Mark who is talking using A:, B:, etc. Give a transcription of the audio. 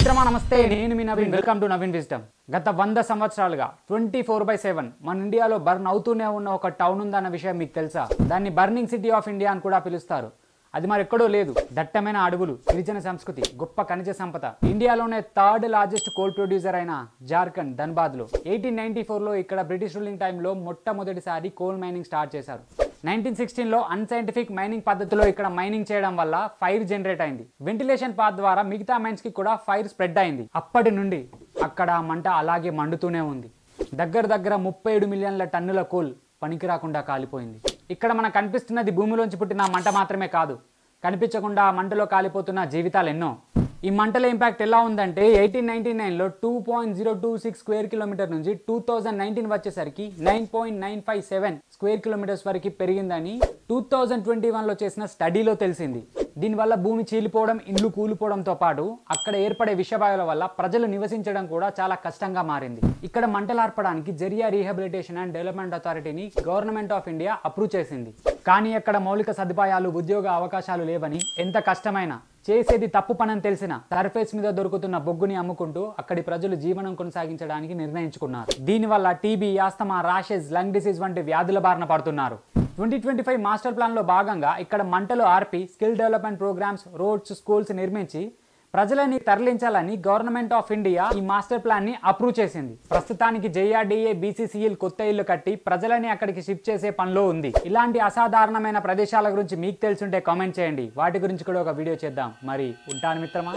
A: మిత్రమా నమస్తే, నేను మీ Naveen. Welcome to Naveen Wisdom. గత 100 సంవత్సరాలుగా 24/7 మన ఇండియాలో బర్న్ అవుతూనే ఉన్న ఒక టౌన్ ఉందన్న విషయం మీకు తెలుసా? దాన్ని బర్నింగ్ సిటీ ఆఫ్ ఇండియా అని కూడా పిలుస్తారు. అది మరెక్కడో లేదు, దట్టమైన అడవులు, గిరిజన సంస్కృతి, గొప్ప ఖనిజ సంపద. ఇండియాలోనే 3rd లార్జెస్ట్ కోల్ ప్రొడ్యూసర్ అయిన జార్ఖండ్ ధన్బాద్ లో 1894లో ఇక్కడ బ్రిటిష్ రూలింగ్ టైంలో మొట్టమొదటిసారి కోల్ మైనింగ్ స్టార్ట్ చేశారు. 1916లో అన్సైంటిఫిక్ మైనింగ్ పద్ధతిలో ఇక్కడ మైనింగ్ చేయడం వల్ల ఫైర్ జనరేట్ అయింది. వెంటిలేషన్ పాత్ ద్వారా మిగతా మైన్స్ కి కూడా ఫైర్ స్ప్రెడ్ అయింది. అప్పటి నుండి అక్కడ మంట అలాగే మండుతూనే ఉంది. దగ్గర 37 మిలియన్ల టన్నుల కోల్ పనికి రాకుండా కాలిపోయింది. ఇక్కడ మనకు కనిపిస్తున్నది భూమిలోంచి పుట్టిన మంట మాత్రమే కాదు, కనిపించకుండా మంటలో కాలిపోతున్న జీవితాలు ఎన్నో. ఈ మంటల ఇంపాక్ట్ ఎలా ఉందంటే 1899లో 2.026 స్క్వేర్ కిలోమీటర్ నుంచి 2019 వచ్చేసరికి 9.957 స్క్వేర్ కిలోమీటర్స్ వరకు పెరిగిందని 2021లో చేసిన స్టడీలో తెలిసింది. దీనివల్ల భూమి చీలిపోవడం, ఇండ్లు కూలిపోవడంతో పాటు అక్కడ ఏర్పడే విషవాయువుల వల్ల ప్రజలు నివసించడం కూడా చాలా కష్టంగా మారింది. ఇక్కడ మంటలార్పడానికి జరియా రీహాబిలిటేషన్ అండ్ డెవలప్మెంట్ అథారిటీని గవర్నమెంట్ ఆఫ్ ఇండియా అప్రూవ్ చేసింది. కానీ అక్కడ మౌలిక సదుపాయాలు, ఉద్యోగ అవకాశాలు లేవని, ఎంత కష్టమైనా చేసేది తప్పు పనని తెలిసిన సర్ఫేస్ మీద దొరుకుతున్న బొగ్గుని అమ్ముకుంటూ అక్కడి ప్రజలు జీవనం కొనసాగించడానికి నిర్ణయించుకున్నారు. దీనివల్ల TB, asthma, rashes, lung disease వంటి వ్యాధుల బారిన పడుతున్నారు. 2025 మాస్టర్ ప్లాన్ లో భాగంగా ఇక్కడ మంటలు ఆర్పి skill development programs, roads, schools నిర్మించి ప్రజలని తరలించాలని గవర్నమెంట్ ఆఫ్ ఇండియా ఈ మాస్టర్ ప్లాన్ ని అప్రూవ్ చేసింది. ప్రస్తుతానికి జేఆర్డీఏ, బీసీసీఎల్ కొత్త ఇల్లు కట్టి ప్రజలని అక్కడికి షిఫ్ట్ చేసే పనిలో ఉంది. ఇలాంటి అసాధారణమైన ప్రదేశాల గురించి మీకు తెలుసుంటే కామెంట్ చేయండి, వాటి గురించి కూడా ఒక వీడియో చేద్దాం. మరి ఉంటాను మిత్రమా.